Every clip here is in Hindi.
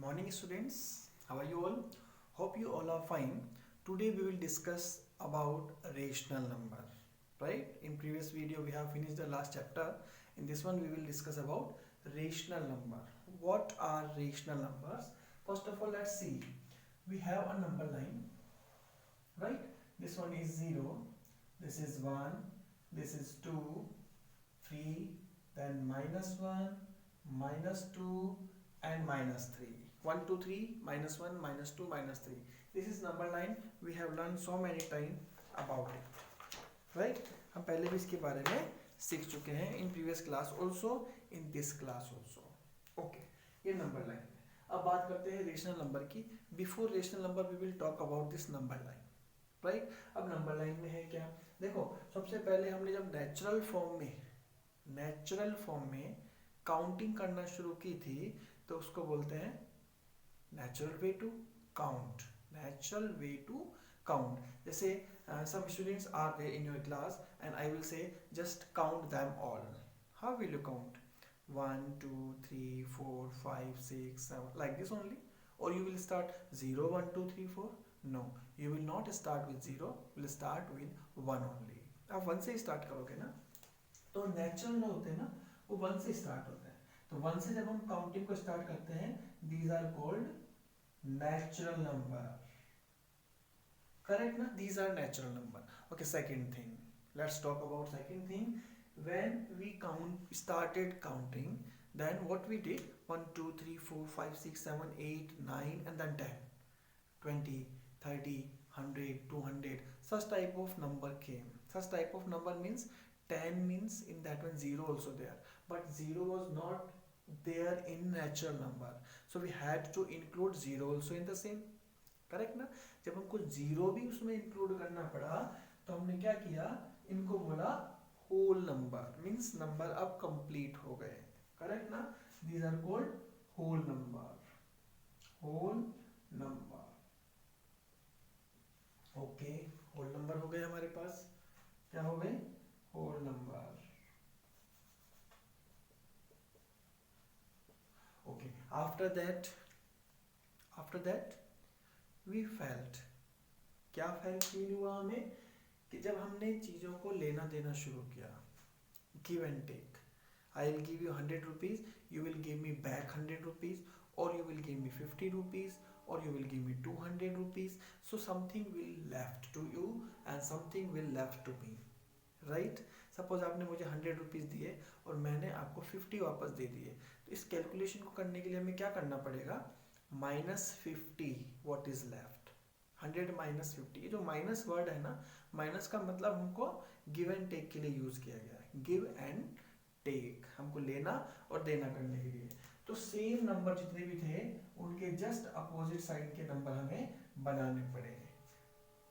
Morning students, how are you all? Hope you all are fine. Today we will discuss about rational number. Right? In previous video we have finished the last chapter. In this one we will discuss about rational number. What are rational numbers? First of all, let's see. We have a number line, right? This one is 0, this is 1, this is 2, 3, then -1, -2 and -3. 1 2 3 -1 -2 -3. This is number line. We have learned so many times about it, right? हम पहले भी इसके बारे में सीख चुके हैं in previous class also, in this class also. Okay, ये नंबर लाइन है. अब बात करते हैं रेशनल नंबर की. Before rational number we will talk about this number line, right? अब नंबर लाइन में है क्या? देखो, सबसे पहले हमने जब नेचुरल फॉर्म में काउंटिंग करना शुरू की थी तो उसको बोलते हैं natural way to count. Natural way to count. जैसे some students are there in your class and I will say just count them all. How will you count? 1 2 3 4 5 6 7, like this only? Or you will start 0 1 2 3 4? No, you will not start with 0, you will start with 1 only. आप 1 से स्टार्ट करोगे ना, तो नेचुरल जो होते हैं ना वो 1 से स्टार्ट होते हैं. तो 1 से जब हम काउंटिंग को स्टार्ट करते हैं, these are called natural number. Correct na? These are natural number. Okay, second thing, let's talk about second thing. When we started counting, then what we did, 1 2 3 4 5 6 7 8 9 and then 10 20 30 100 200, such type of number came. Such type of number means 10 means in that one 0 also there, but 0 was not there in natural number, so we had to include 0 also in the same. Correct ना? जब हमको 0 भी उसमें इंक्लूड करना पड़ा तो हमने क्या किया, इनको बोला होल नंबर. मींस नंबर अब कंप्लीट हो गए. करेक्ट ना? These are called whole number. Whole number. Okay, whole number हो गए हमारे पास. क्या हो गए? Whole number. Okay, after that we felt. क्या फेल्ट फील हुआ हमें? कि जब हमने चीज़ों को लेना देना शुरू किया, give and take. I will give you 100 rupees, you will give me back 100 rupees, और you will give me 50 rupees, और you will give me 200 rupees. So something will left to you and something will left to me, right? Suppose आपने मुझे 100 रुपीज़ दिए और मैंने आपको 50 वापस दे दिए. तो इस कैलकुलेशन को करने के लिए हमें क्या करना पड़ेगा? -50 व्हाट इज लेफ्ट. 100 -50. ये जो माइनस वर्ड है ना, माइनस का मतलब हमको गिव एंड टेक के लिए यूज किया गया है. गिव एंड टेक, हमको लेना और देना करने के लिए. तो सेम नंबर जितने भी थे उनके जस्ट अपोजिट साइड के नंबर हमें बनाने पड़े.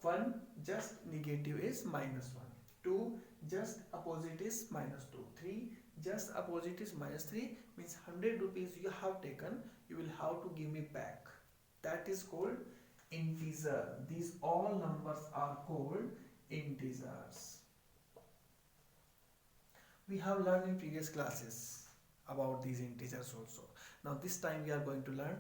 1 just negative is -1, 2 just opposite is -2, 3 just opposite is -3. Means 100 rupees you have taken, you will have to give me back. That is called integer. These all numbers are called integers. We have learned in previous classes about these integers also. Now this time we are going to learn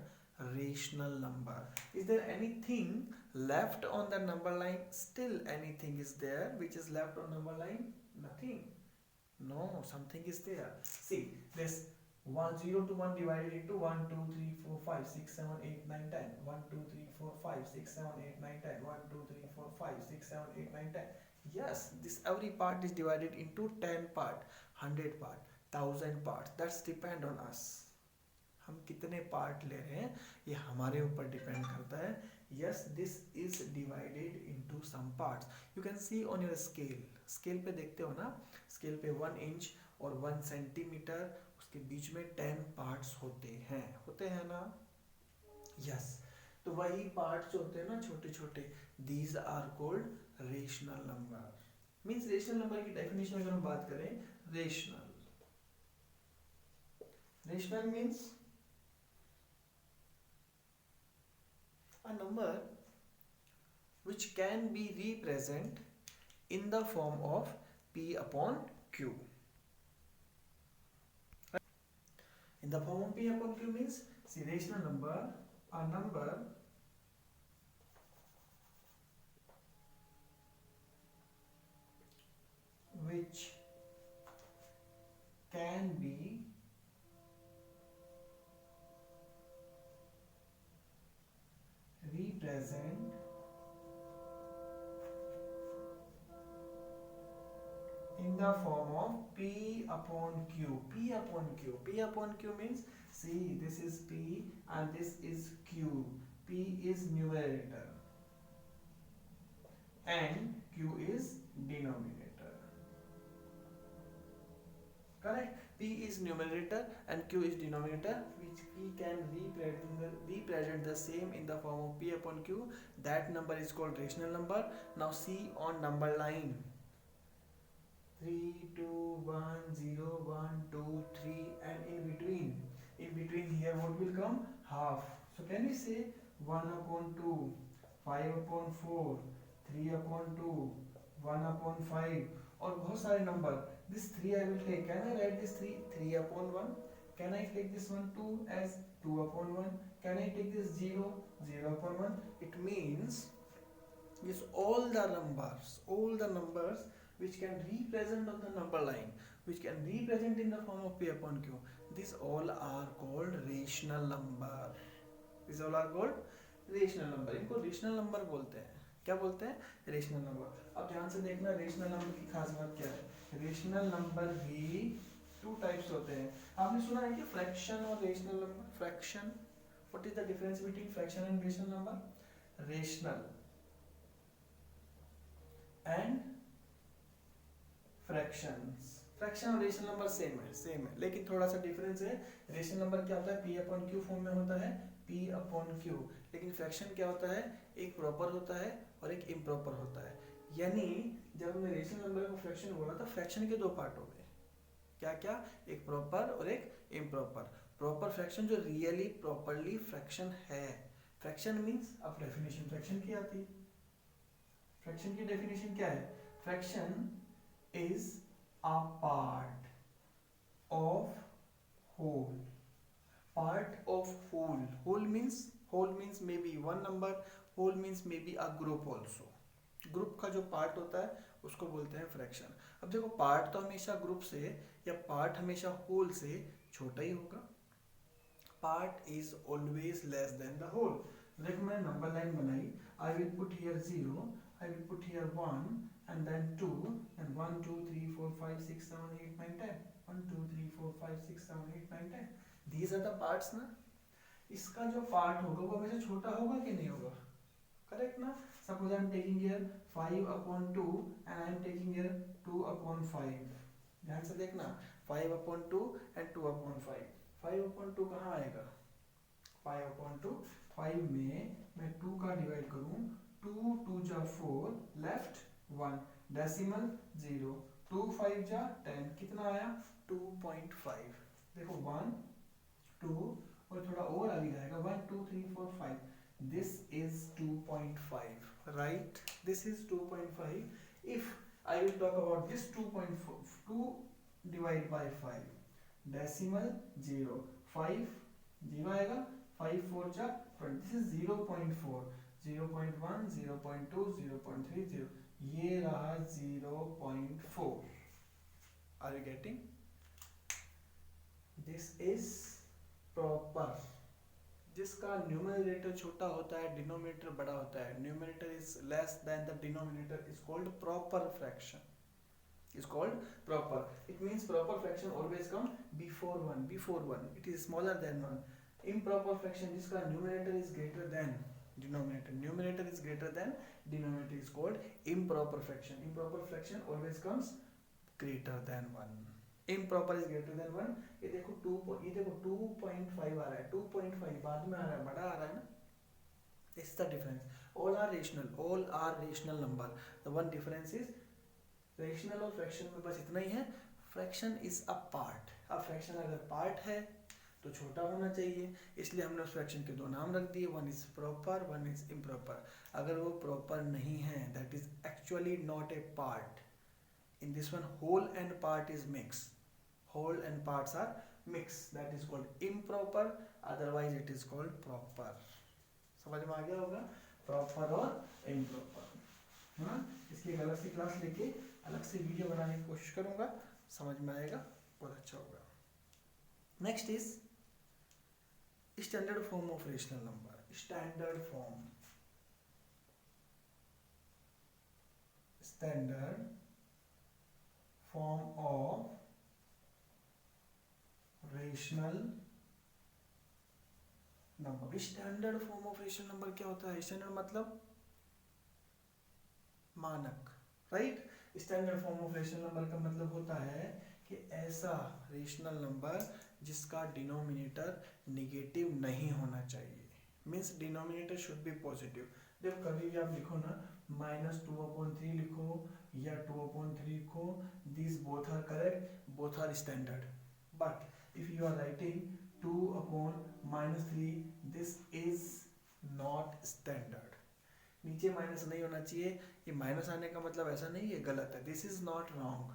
rational number. Is there anything left on the number line? Still anything is there which is left on number line? Nothing. No, something is there. See this 0 to 1 divided into 1 2 3 4 5 6 7 8 9 10. 1 2 3 4 5 6 7 8 9 10. 1 2 3 4 5 6 7 8 9 10. Yes, this every part is divided into 10 part, 100 part, 1000 parts. That's depend on us. हम कितने पार्ट ले रहे हैं ये हमारे ऊपर डिपेंड करता है. Yes, this is divided into some parts. You can see on your scale पे देखते हो ना, स्केल पे 1 इंच और 1 सेंटीमीटर, उसके बीच में 10 पार्ट्स होते हैं ना. यस, तो वही पार्ट्स जो होते हैं ना छोटे छोटे, these are called rational number. Means rational number की डेफिनेशन अगर हम बात करें, rational means a number which can be represented in the form of P upon Q. In the form of P upon Q means See, rational number, a number which can be represent in the form of P upon Q. P upon Q. P upon Q means, see, this is P and this is Q. P is numerator and Q is denominator. Correct? P is numerator and Q is denominator, which we can represent the same in the form of P upon Q. That number is called rational number. Now see on number line. 3, 2, 1, 0, 1, 2, 3, and in between here what will come? Half. So can we say 1 upon 2, 5 upon 4, 3 upon 2, 1 upon 5, और बहुत सारे number. This 3 I will take. Can I write this 3 upon 1? Can I take this one 2 as 2 upon 1? Can I take this 0 upon 1? It means yes, all the numbers which can represent on the number line, which can represent in the form of P upon Q, these all are called rational number. These all are called rational number. इनको rational number बोलते हैं. क्या बोलते हैं? rational number. अब ध्यान से देखना rational number की खास बात क्या है. rational number भी two types होते हैं. आपने सुना है कि fraction और rational number. fraction, what is the difference between fraction and rational number? rational and fractions. Fraction और रेशनल नंबर सेम है, लेकिन थोड़ा सा डिफरेंस है. रेशनल नंबर क्या होता है? पी अपॉन क्यू फॉर्म में होता है, पी अपॉन क्यू. लेकिन फ्रैक्शन क्या होता है? एक प्रॉपर होता है और एक इम्प्रॉपर होता है. यानी जब हमने रेशनल नंबर को फ्रैक्शन बोला तो फ्रैक्शन के दो पार्ट हो गए. क्या क्या? एक प्रॉपर और एक इम्प्रॉपर. प्रॉपर फ्रैक्शन जो रियली प्रॉपरली फ्रैक्शन है. फ्रैक्शन मीन्स, अब डेफिनेशन फ्रैक्शन की आती है. फ्रैक्शन की डेफिनेशन क्या है? Fraction is a part of whole. Part of whole. Whole means maybe one number. Whole means maybe a group also. Group का जो पार्ट होता है उसको बोलते हैं फ्रैक्शन. अब देखो, पार्ट तो हमेशा ग्रुप से या पार्ट हमेशा होल से छोटा ही होगा. Part is always less than the whole. देखो मैंने नंबर लाइन बनाई. I will put here 0, I will put here 1 and then 2 and 1 2 3 4 5 6 7 8 9 10. 1 2 3 4 5 6 7 8 9 10. These are the parts ना. इसका जो पार्ट होगा वो हमेशा छोटा होगा कि नहीं होगा? करेक्ट ना. Suppose I am taking here 5 upon 2 and I am taking here 2 upon 5. ध्यान से देखना, 5 upon 2 and 2 upon 5. 5 upon 2 कहाँ आएगा? 5 upon 2. 5 में मैं 2 का डिवाइड करूँ, 2 2 जा 4, लेफ्ट 1, डेसिमल 0, 2 5 जा 10, कितना आया? 2.5. देखो 1 2 और थोड़ा और आगे जाएगा, 1 2 3 4 5. This is 2.5, right? This is 2.5. If I will talk about this 2.4, 2 divide by 5, decimal 0, 5 0 आएगा, 5 4 जा 20. This is 0.4, 0.1, 0.2, 0.3, 0. ये रहा 0.4. Are you getting? This is proper. जिसका न्यूमरेटर छोटा होता है, डिनोमिनेटर बड़ा होता है. Numerator is less than the denominator is called proper fraction. Is called proper. It means proper fraction always come before 1. Before 1. It is smaller than 1. Improper fraction जिसका numerator is greater than denominator. Numerator is greater than denominator is called improper fraction. Improper fraction always comes greater than 1. Improper is greater than 1. ये देखो 2.5 आ रहा है, 2.5 बाद में आ रहा है, बड़ा आ रहा है ना. This is the difference. All are rational. All are rational number. The one difference is rational और fraction में बस इतना ही है. Fraction is a part. अब fraction अगर part है तो छोटा होना चाहिए, इसलिए हमने उस फ्रैक्शन के दो नाम रख दिए. One is proper, one is improper. अगर वो प्रॉपर नहीं है, that is actually not a part. In this one whole and part is mix. Whole and parts are mix, that is called improper. Otherwise it is called proper. समझ में आ गया होगा, प्रॉपर और इम्प्रॉपर, है ना। इसकी एक अलग से क्लास लेके अलग से वीडियो बनाने की कोशिश करूंगा, समझ में आएगा, बहुत अच्छा होगा। Next is standard form of rational number. Standard form, standard form of rational number. Standard form of rational number क्या होता है? स्टैंडर्ड मतलब मानक, right. Standard form of rational number का मतलब होता है कि ऐसा रेशनल नंबर जिसका डिनोमिनेटर निगेटिव नहीं होना चाहिए, means denominator should be positive. देखो कभी भी आप लिखो ना -2/3 लिखो या 2/3 लिखो, this both are correct, both are standard. But if you are writing 2/-3, this is not standard. नीचे माइनस नहीं होना चाहिए, ये माइनस आने का मतलब ऐसा नहीं है गलत है, this is not wrong,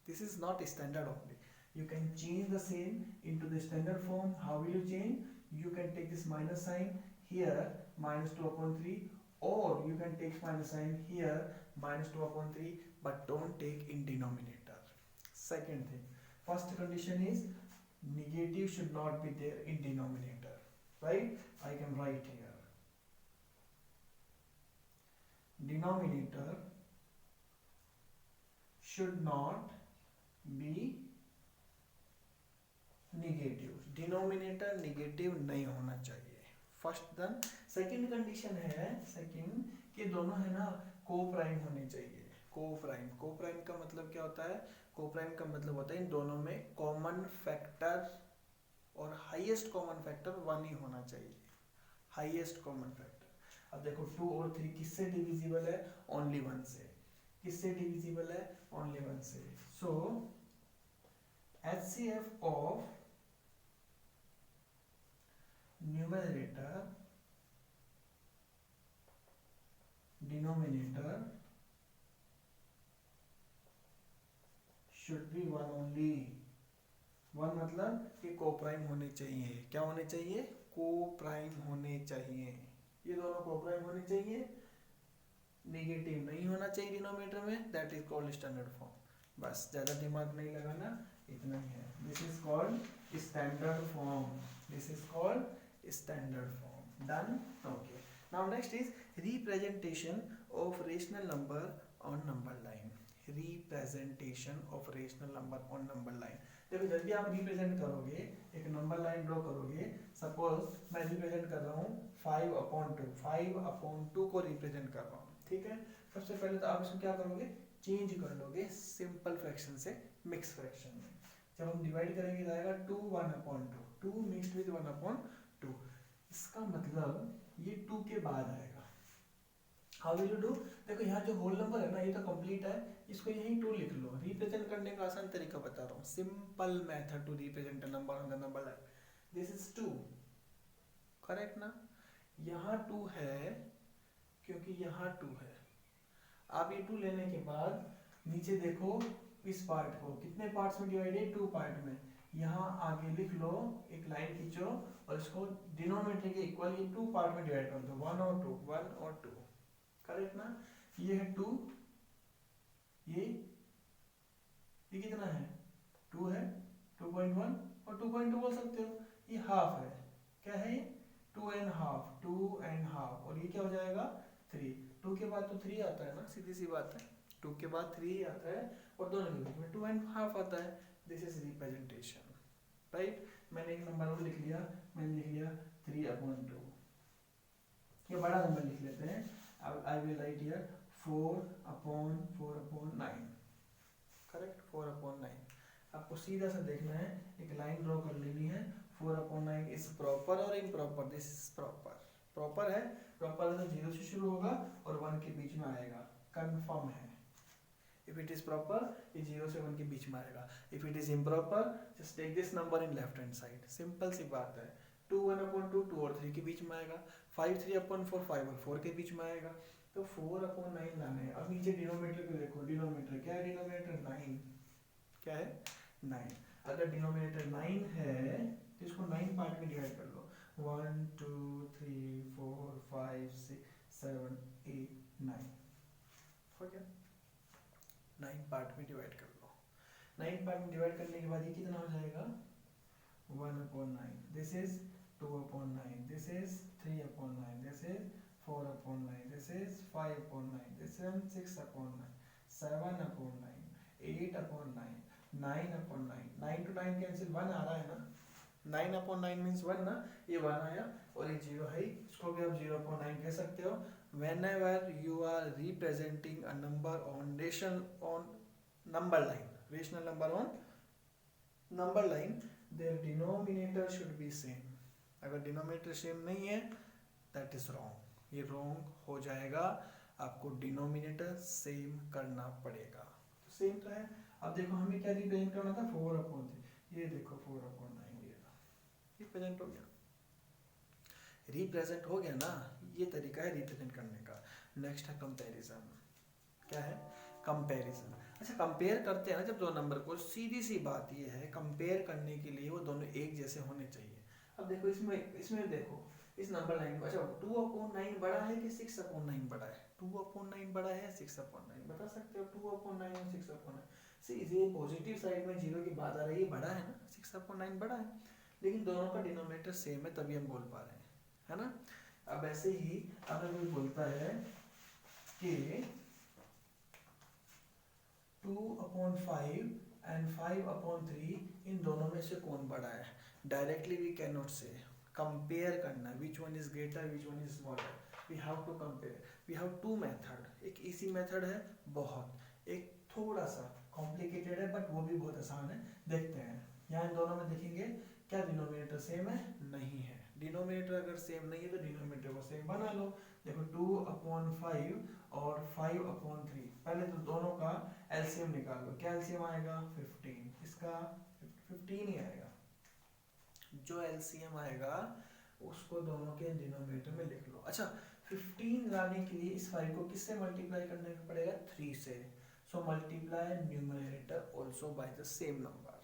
this is not standard only. You can change the same into the standard form. How will you change? You can take this minus sign here, -2/3, or you can take minus sign here, -2/3, but don't take in denominator. Second thing, first condition is negative should not be there in denominator, right? I can write here denominator should not be negative, denominator negative नहीं होना चाहिए, फर्स्ट डन। सेकंड कंडीशन है, सेकंड कि दोनों है ना को प्राइम होने चाहिए। को प्राइम, को प्राइम का मतलब क्या होता है? को प्राइम का मतलब होता है इन दोनों में कॉमन फैक्टर और हाईएस्ट कॉमन फैक्टर 1 ही होना चाहिए, हाईएस्ट कॉमन फैक्टर। अब देखो 2 और 3 किससे डिविजिबल है? ओनली 1 से। किससे डिविजिबल है? ओनली 1 से। सो HCF of numerator denominator should be 1 only। 1 मतलब कि को प्राइम होने चाहिए। क्या होने चाहिए? को प्राइम होने चाहिए, ये दोनों को प्राइम होने चाहिए, नेगेटिव नहीं होना चाहिए डिनोमिनेटर में, that is called standard form. बस ज्यादा दिमाग नहीं लगाना, इतना ही है। This is called standard form, this is called standard form. Done? Okay. Now next is representation of rational number on number line. Representation of rational number on number line. देखो जब भी आप रिप्रेजेंट करोगे, एक नंबर लाइन ड्रॉ करोगे, सपोज मैं रिप्रेजेंट कर रहा हूँ 5/2, 5/2 को रिप्रेजेंट कर रहा हूँ, ठीक है। सबसे पहले तो आप इसको क्या करोगे? चेंज कर लोगे सिंपल फ्रैक्शन से मिक्स फ्रैक्शन में। जब हम डिवाइड करेंगे तो आएगा 2 1/2, 2 मिक्स्ड विद 1/2। इसका मतलब ये 2 के बाद आएगा। How will you do? देखो यहाँ जो होल नंबर है ना, ये तो कंप्लीट है, इसको यहीं 2 लिख लो। रिप्रेजेंट करने का आसान तरीका बता रहा हूँ, simple method to represent a number on the number line. This is 2, correct ना? यहाँ 2 है क्योंकि यहाँ 2 है। आप ये 2 लेने के बाद नीचे देखो इस पार्ट को कितने पार्ट्स में डिवाइड है? 2 पार्ट में। यहाँ आगे लिख लो, एक लाइन खींचो और इसको डिनोमिनेटर के इक्वल ये 2 पार्ट में डिवाइड कर दो, 1 और 2, 1 और 2, करेक्ट ना? ये है 2, ये कितना है? 2 है, 2.1 और 2.2 बोल सकते हो। ये हाफ है, क्या है ये? 2.5, 2.5, और ये क्या हो जाएगा? 3। 2 के बाद तो 3 आता है ना, सीधी सी बात है, 2 के बाद 3 आता है और दोनों के बीच में 2.5 आता है। This is representation, right. मैंने एक नंबर और लिख लिया, मैंने लिख लिया 3/2। ये बड़ा नंबर लिख लेते हैं। I will write here 4/9, correct, 4/9। आपको सीधा सा देखना है, एक लाइन ड्रॉ कर लेनी है। 4/9 इज प्रॉपर और improper? This is proper. Proper है, प्रॉपर है तो 0 से शुरू होगा और 1 के बीच में आएगा, कंफर्म है। If it is proper, ये 0 से 1 के बीच में आएगा। If it is improper, just take this number in left hand side. Simple सी बात है। 2 1/2 2 और 3 के बीच में आएगा। 5 3/4 5 और 4 के बीच में आएगा। तो 4/9 लाना है। अब नीचे डिनोमिनेटर को देखो, डिनोमिनेटर क्या है? डिनोमिनेटर 9, क्या है? 9। अगर डिनोमिनेटर 9 है तो इसको 9 पार्ट में डिवाइड कर लो। 1 2 3 4 5 6 7 8 9 हो गया। 9 पार्ट में डिवाइड कर लो। 9 पार्ट में डिवाइड करने के बाद ये कितना हो जाएगा 1/9, this is 2/9, this is 3/9, this is 4/9, this is 5/9, this is 6/9, 7/9, 8/9, 9/9, 9 to 9 cancel 1 आ रहा है ना, 9/9 मीन्स 1 ना, ये 1 आया और ये 0 है, इसको भी आप 0/9 कह सकते हो। Whenever you are representing a number on number line, rational number on number line, their denominator should be same। अगर डिनोमिनेटर सेम नहीं है दैट इज रॉन्ग, ये रॉन्ग हो जाएगा, आपको डिनोमिनेटर सेम करना पड़ेगा। तो सेम तो है। अब देखो हमें क्या रिप्रेजेंट करना था 4/3, ये देखो 4/9 ये रिप्रेजेंट हो गया, रिप्रेजेंट हो गया ना, ये तरीका है रिप्रेजेंट करने का। नेक्स्ट है कंपैरिजन। क्या है कंपैरिजन। अच्छा कंपेयर करते हैं ना जब दो नंबर को, सीधी सी बात ये है कंपेयर करने के लिए वो दोनों एक जैसे होने चाहिए। अब देखो इसमें देखो इस नंबर लाइन में, अच्छा 2/9 बड़ा है कि 6/9 बड़ा है, 2/9 बड़ा है 6/9, बता सकते हो 2/9 और 6/9। सी ये पॉजिटिव साइड में 0 की बात आ रही है, बड़ा है ना, 6/9 बड़ा है, लेकिन दोनों का डिनोमिनेटर सेम है तभी हम बोल पा रहे हैं, है ना। अब ऐसे ही अगर कोई बोलता है कि 2/5 एंड 5/3 इन दोनों में से कौन बड़ा है, directly we cannot say, compare करना which one is greater which one is smaller, we have to compare. We have two method, एक इजी मेथड है बहुत, एक थोड़ा सा कॉम्प्लिकेटेड है बट वो भी बहुत आसान है। देखते हैं यहाँ इन दोनों में देखेंगे क्या डिनोमिनेटर सेम है, नहीं है। डिनोमिनेटर अगर सेम नहीं है तो डिनोमिनेटर को सेम बना लो। देखो 2/5 और 5/3, पहले तो दोनों का एलसीएम निकाल लो, क्या एलसीएम आएगा 15, इसका 15 ही आएगा। जो एलसीएम आएगा उसको दोनों के डिनोमिनेटर में लिख लो। अच्छा 15 लाने के लिए इस 5 को किससे मल्टीप्लाई करने का पड़ेगा 3 से, so multiply numerator also by the same number,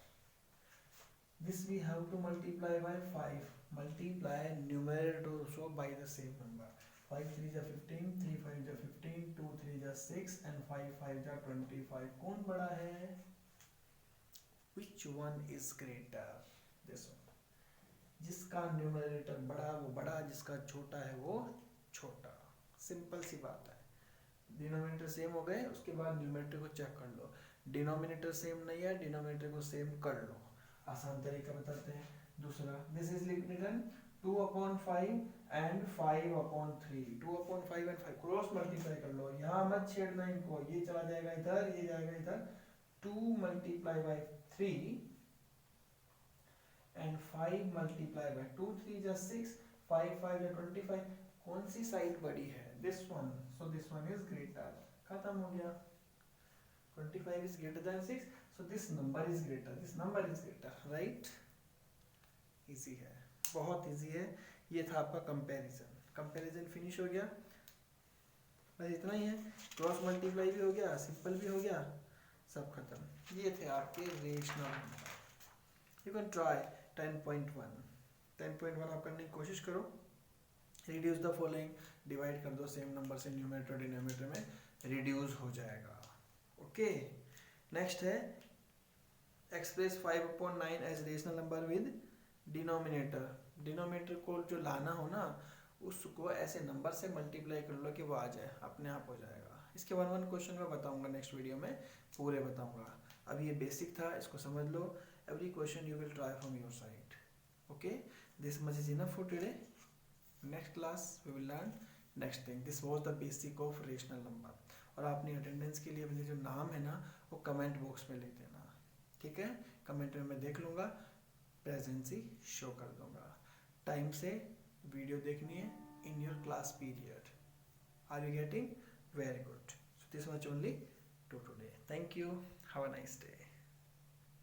this we have to multiply by 5, multiply numerator also by the same number, 5 3 जा 15, 3 5 जा 15, 2 3 जा 6 and 5 5 जा 25, कौन बड़ा है, which one is greater, this one, जिसका न्यूमरेटर बड़ा वो बड़ा, जिसका छोटा है वो छोटा, सिंपल सी बात है। डिनोमिनेटर सेम हो गए, उसके बाद न्यूमरेटर को चेक कर लो, डिनोमिनेटर सेम नहीं है डिनोमिनेटर को सेम कर लो। आसान तरीका बताते हैं दूसरा, this is written 2/5 and 5/3, 2/5 and 5 cross multiply कर लो, यहाँ मत छेड़ना इनको, ये चला जाएगा इधर ये जाएगा इधर, 2 multiply by 3 and 5 multiply by 2 3 जा 6, 5 5 जा 25, कौन सी साइड बड़ी है, this one, so this one is greater, खत्म हो गया। 25 is greater than 6, so this number is greater, this number is greater, right? Easy है, बहुत इजी है। ये था आपका कंपैरिजन, कंपैरिजन फिनिश हो गया, बस इतना ही है। क्रॉस मल्टीप्लाई भी हो गया, सिंपल भी हो गया, सब खत्म। ये थे आपके rational number. You can try 10.1 आप करने की कोशिश करो। रिड्यूस द फॉलोइंग, डिवाइड कर दो सेम नंबर से, न्यूमरेटर डिनोमिनेटर में रिड्यूस हो जाएगा। ओके नेक्स्ट है express 5/9 as rational number with denominator. Denominator को जो लाना हो ना उसको ऐसे नंबर से मल्टीप्लाई कर लो कि वो आ जाए, अपने आप हो जाएगा। इसके 1 क्वेश्चन मैं बताऊंगा नेक्स्ट वीडियो में, पूरे बताऊंगा। अभी ये बेसिक था, इसको समझ लो। Every question you will try from your side. Okay this much is enough for today. Next class we will learn next thing. This was the basic of rational number. और आपने अटेंडेंस के लिए अपने जो नाम है ना वो कमेंट बॉक्स में लिख देना, ठीक है। कमेंट में मैं देख लूँगा, प्रेजेंसी शो कर दूँगा। टाइम से वीडियो देखनी है in your class period. Are you getting? Very good. So this much only to today. Thank you, have a nice day.